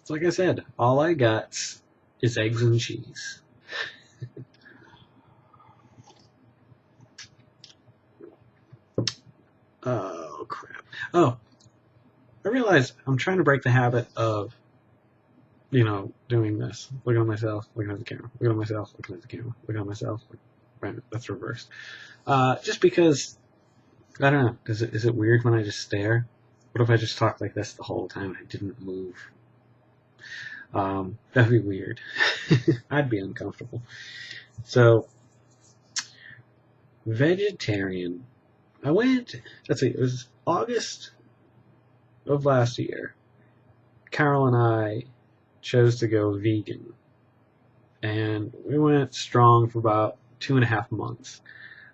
It's like I said, all I got is eggs and cheese. Oh, crap. Oh, I realized I'm trying to break the habit of, doing this. Looking at myself, looking at the camera. Looking at myself, looking at the camera. Looking at myself. Right, that's reversed. Just because, I don't know, is it weird when I just stare? What if I just talk like this the whole time and I didn't move? That'd be weird. I'd be uncomfortable. So, vegetarian. Let's see, it was August of last year. Carol and I chose to go vegan. And we went strong for about 2.5 months.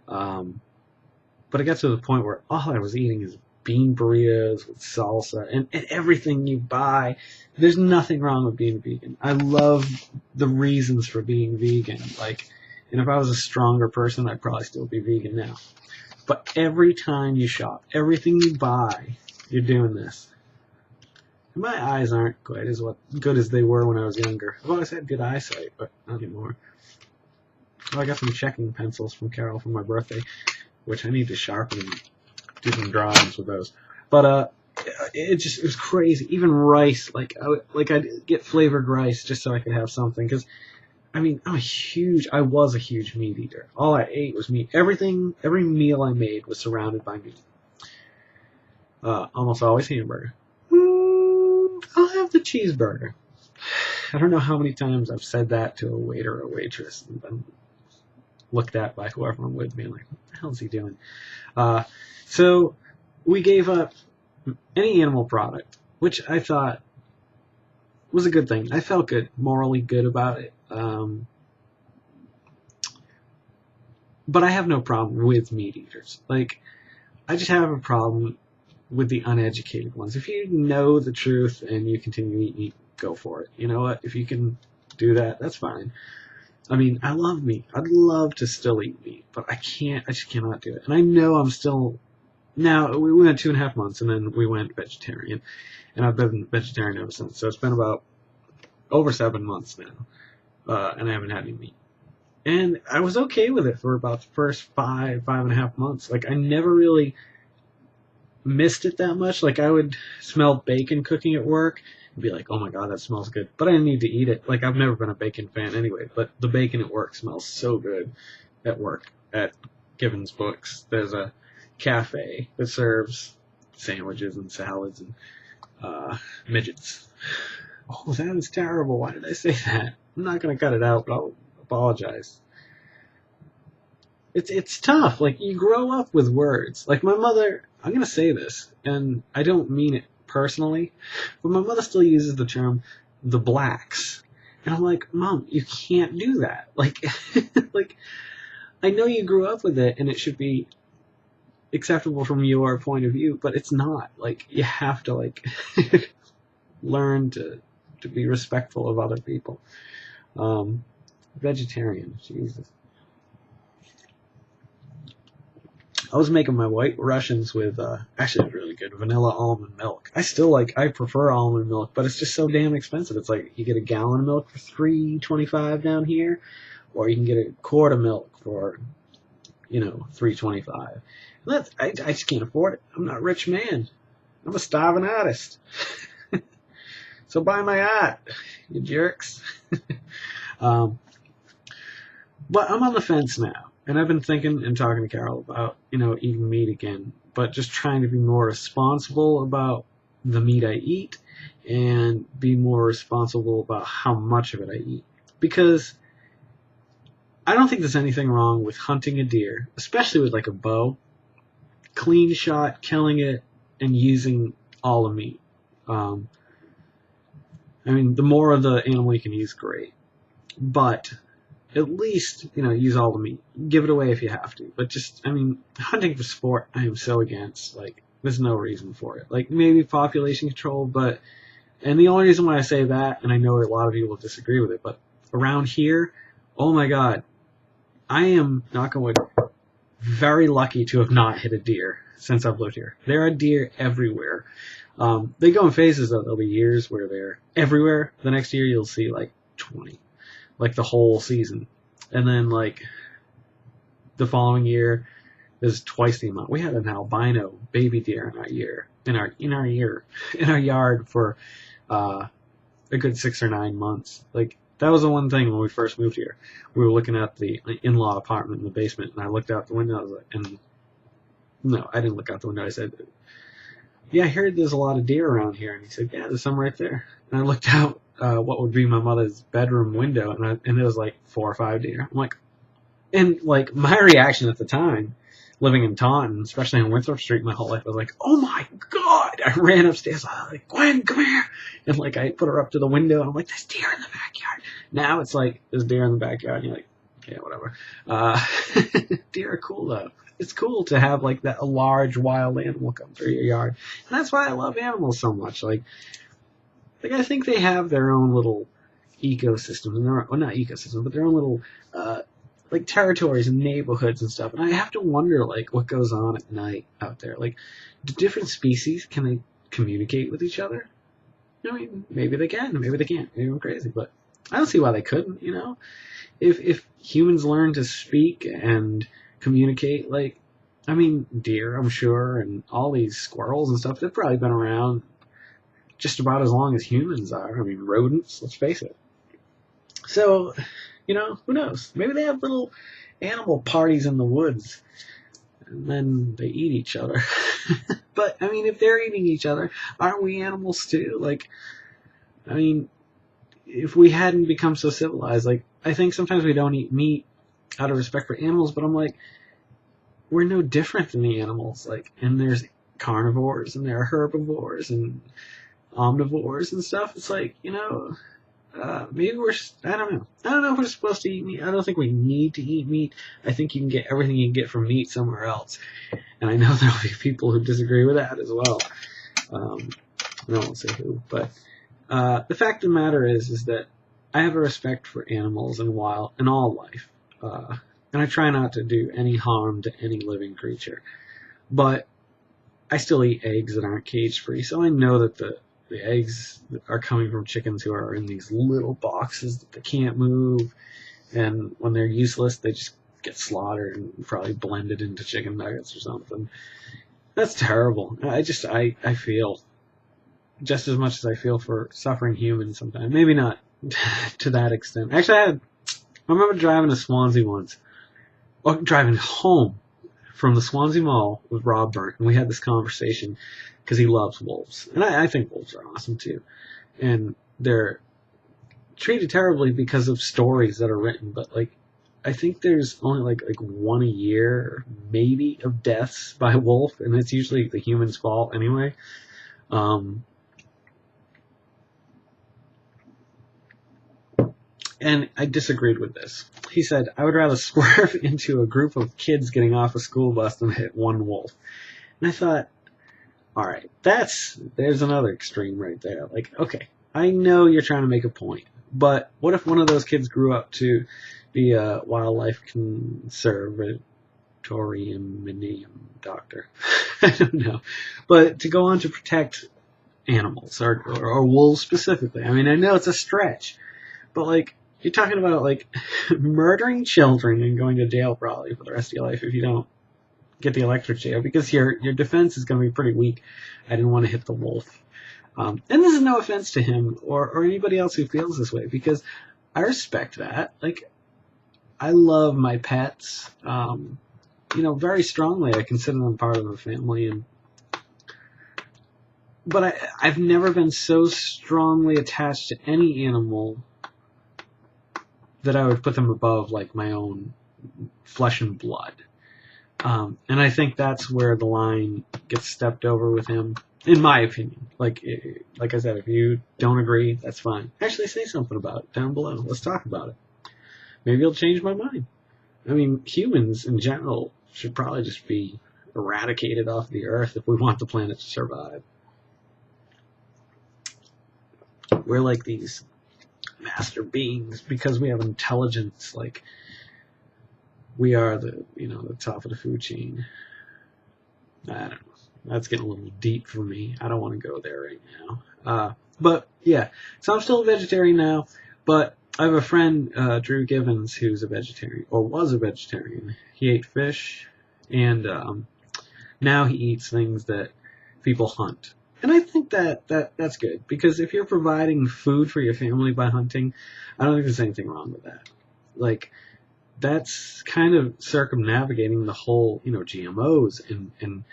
But it got to the point where all I was eating is bean burritos with salsa and everything you buy. There's nothing wrong with being vegan. I love the reasons for being vegan. And if I was a stronger person, I'd probably still be vegan now. But every time you shop, everything you buy, you're doing this. My eyes aren't quite as good as they were when I was younger. I've always had good eyesight, but not anymore. Oh, I got some checking pencils from Carol for my birthday, which I need to sharpen and do some drawings with those. But it was crazy. Even rice, I'd get flavored rice just so I could have something. Because I was a huge meat eater. All I ate was meat. Every meal I made was surrounded by meat. Almost always hamburger. I'll have the cheeseburger. I don't know how many times I've said that to a waiter or waitress and been looked at by whoever I'm with, being like, what the hell is he doing? So we gave up any animal product, which I thought was a good thing. I felt good, morally good about it. But I have no problem with meat eaters. I just have a problem with the uneducated ones. If you know the truth and you continue to eat meat, go for it. You know what? If you can do that, that's fine. I love meat. I'd love to still eat meat, but I just cannot do it. And I know I'm still, now, we went 2.5 months and then we went vegetarian. And I've been vegetarian ever since. So it's been about over 7 months now. And I haven't had any meat. And I was okay with it for about the first 5.5 months. I never really missed it that much. I would smell bacon cooking at work and be like, oh my god, that smells good. But I didn't need to eat it. I've never been a bacon fan anyway, but the bacon at work smells so good at work at Gibbons Books. There's a cafe that serves sandwiches and salads and midgets. Oh, that is terrible. Why did I say that? I'm not going to cut it out, but I'll apologize. It's tough. You grow up with words. My mother, I'm going to say this, and I don't mean it personally, but my mother still uses the term the blacks. And I'm like, Mom, you can't do that. I know you grew up with it, and it should be acceptable from your point of view, but it's not. You have to, learn to be respectful of other people. Vegetarian, Jesus. I was making my white Russians with, actually it's really good, vanilla almond milk. I prefer almond milk, but it's just so damn expensive. It's you get a gallon of milk for $3.25 down here, or you can get a quart of milk for, $3.25. I just can't afford it. I'm not a rich man. I'm a starving artist. So buy my art, you jerks. But I'm on the fence now. And I've been thinking and talking to Carol about, eating meat again, but just trying to be more responsible about the meat I eat and be more responsible about how much of it I eat. Because I don't think there's anything wrong with hunting a deer, especially with a bow, clean shot, killing it, and using all the meat. The more of the animal you can use, great. But at least, use all the meat. Give it away if you have to. But just, hunting for sport, I am so against. There's no reason for it. Maybe population control, and the only reason why I say that, and I know a lot of you will disagree with it, but around here, oh my god, I am, knock on wood, very lucky to have not hit a deer since I've lived here. There are deer everywhere. They go in phases, though. There'll be years where they're everywhere. The next year you'll see like 20, like the whole season. And then like the following year is twice the amount. We had an albino baby deer in our yard for a good 6 or 9 months. Like that was the one thing when we first moved here. We were looking at the in-law apartment in the basement, and I looked out the window. I was like, and no, I didn't look out the window. I said, "Yeah, I heard there's a lot of deer around here." And he said, "Yeah, there's some right there." And I looked out what would be my mother's bedroom window, and it was like 4 or 5 deer. I'm like, and like my reaction at the time, living in Taunton, especially on Winthrop Street my whole life, I was like, "Oh my God." I ran upstairs. I was like, "Gwen, come here." And like I put her up to the window, and I'm like, "There's deer in the backyard." Now it's like, there's deer in the backyard, and you're like, yeah, whatever. Deer are cool, though. It's cool to have like a large wild animal come through your yard. And that's why I love animals so much. Like I think they have their own little ecosystems, and well, not ecosystems, but their own little like territories and neighborhoods and stuff. And I have to wonder like what goes on at night out there. Like, do different species, can they communicate with each other? I mean, maybe they can, maybe they can't. Maybe I'm crazy, but I don't see why they couldn't. You know, if humans learn to speak and communicate, like, I mean, deer, I'm sure, and all these squirrels and stuff, they've probably been around just about as long as humans are. I mean, rodents, let's face it. So, you know, who knows? Maybe they have little animal parties in the woods, and then they eat each other. But, I mean, if they're eating each other, aren't we animals too? Like, I mean, if we hadn't become so civilized, like, I think sometimes we don't eat meat out of respect for animals, but I'm like, we're no different than the animals. Like, and there's carnivores, and there are herbivores, and omnivores and stuff. It's like, you know, maybe I don't know. I don't know if we're supposed to eat meat. I don't think we need to eat meat. I think you can get everything you can get from meat somewhere else. And I know there'll be people who disagree with that as well. I won't say who, but the fact of the matter is that I have a respect for animals and all life. And I try not to do any harm to any living creature. But I still eat eggs that aren't cage-free, so I know that the eggs are coming from chickens who are in these little boxes that they can't move, and when they're useless, they just get slaughtered and probably blended into chicken nuggets or something. That's terrible. I feel just as much as I feel for suffering humans sometimes. Maybe not to that extent. Actually, I remember driving to Swansea once, or driving home from the Swansea Mall with Rob Burnt, and we had this conversation because he loves wolves, and I think wolves are awesome too, and they're treated terribly because of stories that are written. But like, I think there's only like one a year, maybe, of deaths by wolf, and it's usually the human's fault anyway. And I disagreed with this. He said, "I would rather swerve into a group of kids getting off a school bus than hit one wolf." And I thought, all right, there's another extreme right there. Like, okay, I know you're trying to make a point, but what if one of those kids grew up to be a wildlife conservatorium doctor? I don't know. But to go on to protect animals, or wolves specifically, I mean, I know it's a stretch, but like, you're talking about like murdering children and going to jail probably for the rest of your life if you don't get the electric chair, because your defense is going to be pretty weak. I didn't want to hit the wolf. And this is no offense to him or anybody else who feels this way, because I respect that. Like, I love my pets, very strongly. I consider them part of the family, but I've never been so strongly attached to any animal that I would put them above like my own flesh and blood. And I think that's where the line gets stepped over with him, in my opinion. Like I said, if you don't agree, that's fine. Actually, say something about it down below. Let's talk about it. Maybe it'll change my mind. I mean, humans in general should probably just be eradicated off the earth if we want the planet to survive. We're like these master beings because we have intelligence. Like, we are the top of the food chain. I don't know. That's getting a little deep for me. I don't want to go there right now. But yeah, so I'm still a vegetarian now, but I have a friend, Drew Givens, who's a vegetarian, or was a vegetarian. He ate fish, and now he eats things that people hunt. And I think that's good, because if you're providing food for your family by hunting, I don't think there's anything wrong with that. Like, that's kind of circumnavigating the whole, GMOs and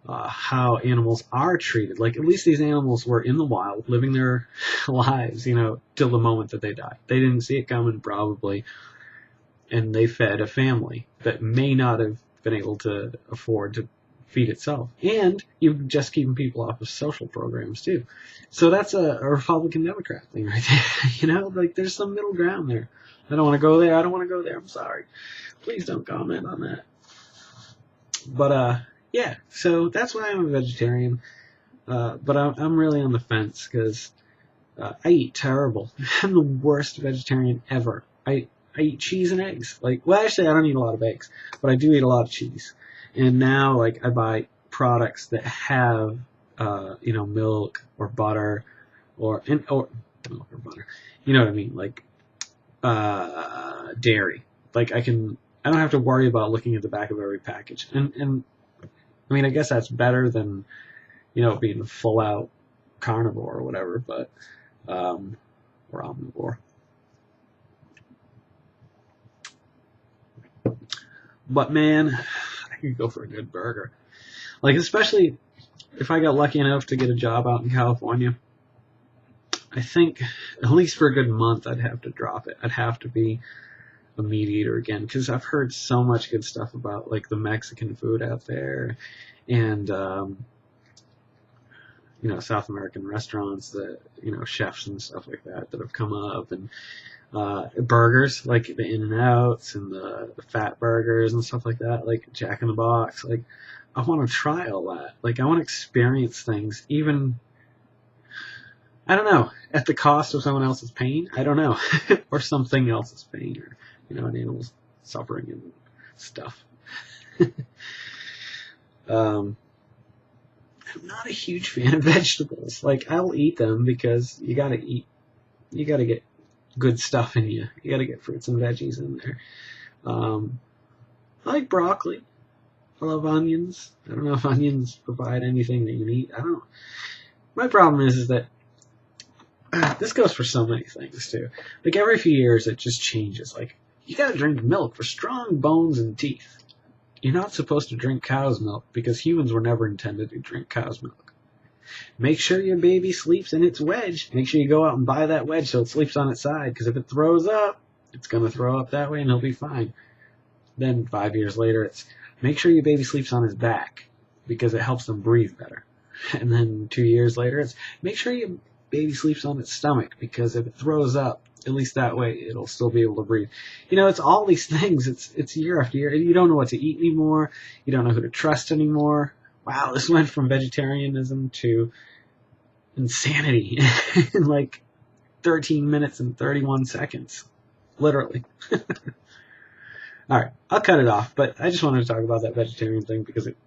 how animals are treated. Like, at least these animals were in the wild, living their lives, till the moment that they died. They didn't see it coming, probably, and they fed a family that may not have been able to afford to feed itself. And you're just keeping people off of social programs, too. So that's a Republican Democrat thing right there. Like, there's some middle ground there. I don't want to go there. I don't want to go there. I'm sorry. Please don't comment on that. But, yeah, so that's why I'm a vegetarian. But I'm really on the fence because I eat terrible. I'm the worst vegetarian ever. I eat cheese and eggs. Actually, I don't eat a lot of eggs, but I do eat a lot of cheese. And now, I buy products that have, milk or butter or milk or butter. You know what I mean? Dairy. I don't have to worry about looking at the back of every package. And I mean, I guess that's better than, being a full out carnivore or whatever, but, or omnivore. But man, I could go for a good burger. Especially if I got lucky enough to get a job out in California, I think at least for a good month I'd have to drop it. I'd have to be a meat eater again, because I've heard so much good stuff about the Mexican food out there, and South American restaurants that chefs and stuff like that have come up, and burgers like the In-N-Outs and the fat burgers and stuff like that, like Jack in the Box. I want to try all that. I want to experience things, even, I don't know, at the cost of someone else's pain. I don't know, or something else's pain, or an animal's suffering and stuff. I'm not a huge fan of vegetables. I'll eat them because you gotta get good stuff in you. You gotta get fruits and veggies in there. I like broccoli. I love onions. I don't know if onions provide anything that you need. I don't. My problem is that this goes for so many things too. Every few years it just changes. You gotta drink milk for strong bones and teeth. You're not supposed to drink cow's milk because humans were never intended to drink cow's milk. Make sure your baby sleeps in its wedge. Make sure you go out and buy that wedge so it sleeps on its side, because if it throws up, it's going to throw up that way and he'll be fine. Then 5 years later, it's make sure your baby sleeps on his back because it helps them breathe better. And then 2 years later, it's make sure your baby sleeps on its stomach because if it throws up, at least that way it'll still be able to breathe. It's all these things. It's year after year. You don't know what to eat anymore. You don't know who to trust anymore. Wow, this went from vegetarianism to insanity in 13 minutes and 31 seconds. Literally. Alright, I'll cut it off, but I just wanted to talk about that vegetarian thing because it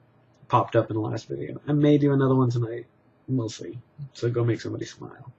popped up in the last video. I may do another one tonight. We'll see. So go make somebody smile.